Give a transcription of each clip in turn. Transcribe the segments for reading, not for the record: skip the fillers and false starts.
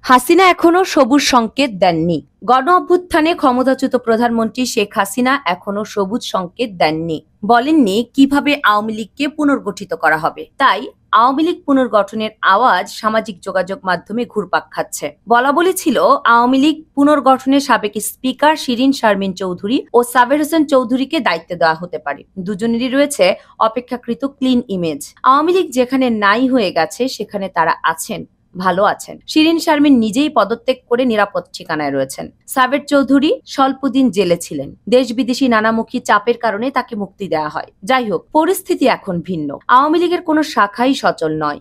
হাসিনা এখনো সবুজ সংকেত দেননি। গণ অভ্যুত্থানে ক্ষমতাচ্যুত প্রধানমন্ত্রী শেখ হাসিনা এখনো সবুজ সংকেত দেননি। বলেননি কিভাবে আওয়ামী লীগকে পুনর্গঠিত করা হবে। তাই আওয়ামী লীগ পুনর্গঠনের আওয়াজ সামাজিক যোগাযোগ মাধ্যমে ঘুরপাক খাচ্ছে। বলা বলেছিল আওয়ামী লীগ পুনর্গঠনের সাবেক স্পিকার শিরিন শারমিন চৌধুরী ও সাবের হোসেন চৌধুরীকে দায়িত্ব দেওয়া হতে পারে। দুজনেরই রয়েছে অপেক্ষাকৃত ক্লিন ইমেজ। আওয়ামী লীগ যেখানে নাই হয়ে গেছে সেখানে তারা আছেন, ভালো আছেন। শিরিন শারমিন নিজেই পদত্যাগ করে নিরাপদ ঠিকানায় রয়েছেন। সাবের চৌধুরী স্বল্পদিন জেলে ছিলেন। দেশ বিদেশি নানামুখী চাপের কারণে তাকে মুক্তি দেওয়া হয়। যাই হোক, পরিস্থিতি এখন ভিন্ন। আওয়ামী লীগের কোনো শাখাই সচল নয়,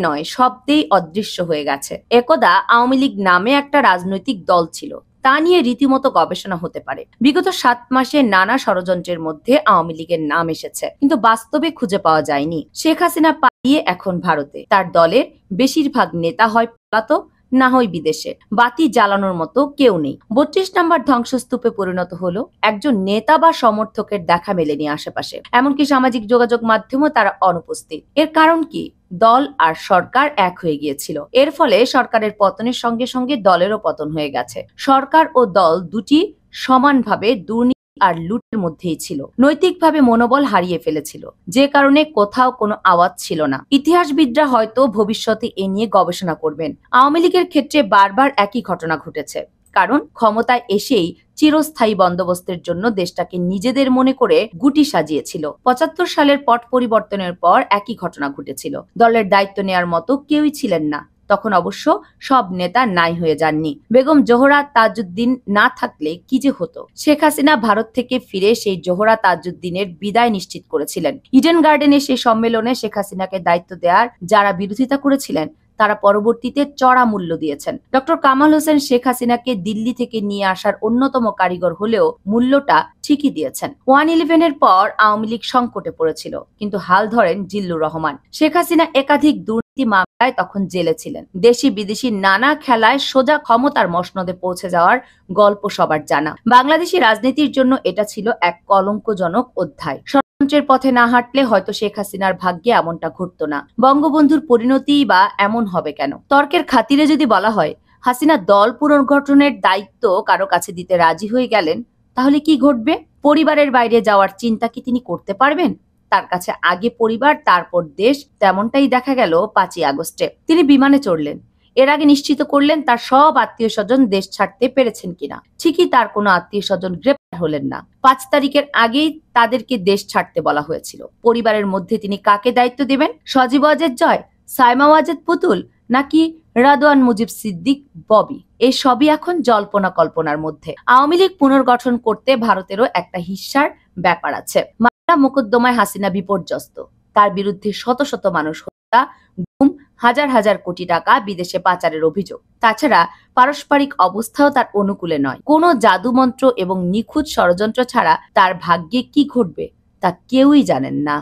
নয়, শব্দেই অদৃশ্য হয়ে গেছে। একদা আওয়ামী লীগ নামে একটা রাজনৈতিক দল ছিল, তা নিয়ে রীতিমতো গবেষণা হতে পারে। বিগত 7 মাসে নানা ষড়যন্ত্রের মধ্যে আওয়ামী লীগের নাম এসেছে, কিন্তু বাস্তবে খুঁজে পাওয়া যায়নি। শেখ হাসিনা পালিয়ে এখন ভারতে। তার দলের বেশিরভাগ নেতা হয় পলাতক, না হয় বিদেশে। বাতি জ্বালানোর মতো কেউ নেই। 32 নম্বর ধ্বংসস্তূপে পরিণত হলো। একজন নেতা বা সমর্থকের দেখা মেলেনি আশেপাশে। এমনকি সামাজিক যোগাযোগ মাধ্যমেও তারা অনুপস্থিত। এর কারণ কি? দল আর সরকার এক হয়ে গিয়েছিল। এর ফলে সরকারের পতনের সঙ্গে সঙ্গে দলেরও পতন হয়ে গেছে। সরকার ও দল দুটি সমানভাবে দুর্নীতি আর লুটের মধ্যেই ছিল। নৈতিকভাবে মনোবল হারিয়ে ফেলেছিল, যে কারণে কোথাও কোনো আওয়াজ ছিল না। ইতিহাসবিদরা হয়তো ভবিষ্যতে এ নিয়ে গবেষণা করবেন। আওয়ামী লীগের ক্ষেত্রে বারবার একই ঘটনা ঘটেছে, কারণ ক্ষমতায় এসেই চিরস্থায়ী বন্দোবস্তের জন্য দেশটাকে নিজেদের মনে করে গুটি সাজিয়েছিল। 75 সালের পট পরিবর্তনের পর একই ঘটনা ঘটেছিল। দলের দায়িত্ব নেয়ার মতো কেউই ছিলেন না। তখন অবশ্য সব নেতা নাই হয়ে যাননি। বেগম জোহরা তাজউদ্দিন না থাকলে কি যে হতো। শেখ হাসিনা ভারত থেকে ফিরে সেই জোহরা তাজউদ্দিনের বিদায় নিশ্চিত করেছিলেন। ইডেন গার্ডেনে সেই সম্মেলনে শেখ হাসিনাকে দায়িত্ব দেওয়ার যারা বিরোধিতা করেছিলেন তারা পরবর্তীতে চড়া মূল্য দিয়েছেন। ডক্টর কামাল হোসেন শেখ হাসিনাকে দিল্লি থেকে নিয়ে আসার অন্যতম কারিগর হলেও মূল্যটা ঠিকই দিয়েছেন। 1/11-এর পর আওয়ামী লীগ সংকটে পড়েছিল, কিন্তু হাল ধরেন জিল্লুর রহমান। শেখ হাসিনা একাধিক দুর্নীতি মামলায় তখন জেলে ছিলেন। দেশি বিদেশি নানা খেলায় সোজা ক্ষমতার মসনদে পৌঁছে যাওয়ার গল্প সবার জানা। বাংলাদেশি রাজনীতির জন্য এটা ছিল এক কলঙ্কজনক অধ্যায়। ষড়যন্ত্রের পথে না হাঁটলে হয়তো শেখ হাসিনার ভাগ্যে এমনটা ঘটতো না। বঙ্গবন্ধুর পরিণতি বা এমন হবে কেন? তর্কের খাতিরে যদি বলা হয় হাসিনা দল পুনর্গঠনের দায়িত্ব কারো কাছে দিতে রাজি হয়ে গেলেন, তাহলে কি ঘটবে? পরিবারের বাইরে যাওয়ার চিন্তা কি তিনি করতে পারবেন? তার কাছে আগে পরিবার, তারপর দেশ। তেমনটাই দেখা গেল 5ই আগস্টে। তিনি বিমানে চড়লেন। এর আগে নিশ্চিত করলেন তার সব আত্মীয় স্বজন দেশ ছাড়তে পেরেছেন কিনা। ঠিকই, তার কোনো আত্মীয় স্বজন গ্রেপ্তার হলেন না। 5 তারিখের আগেই তাদেরকে দেশ ছাড়তে বলা হয়েছিল। পরিবারের মধ্যে তিনি কাকে দায়িত্ব দেবেন? সজীব ওয়াজেদ জয়, সাইমা ওয়াজেদ পুতুল, নাকি রাদওয়ান মুজিব সিদ্দিক ববি? এই সবই এখন জল্পনা কল্পনার মধ্যে। আওয়ামী লীগ পুনর্গঠন করতে ভারতেরও একটা হিস্সার ব্যাপার আছে। মামলা মোকদ্দমায় হাসিনা বিপর্যস্ত। তার বিরুদ্ধে শত শত মানুষ হত্যা, গুম, হাজার হাজার কোটি টাকা বিদেশে পাচারের অভিযোগ। তাছাড়া পারস্পরিক অবস্থাও তার অনুকূলে নয়। কোনো জাদুমন্ত্র এবং নিখুঁত ষড়যন্ত্র ছাড়া তার ভাগ্যে কি ঘটবে তা কেউই জানেন না।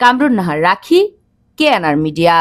কামরুন নাহার, রাখি, KNR মিডিয়া।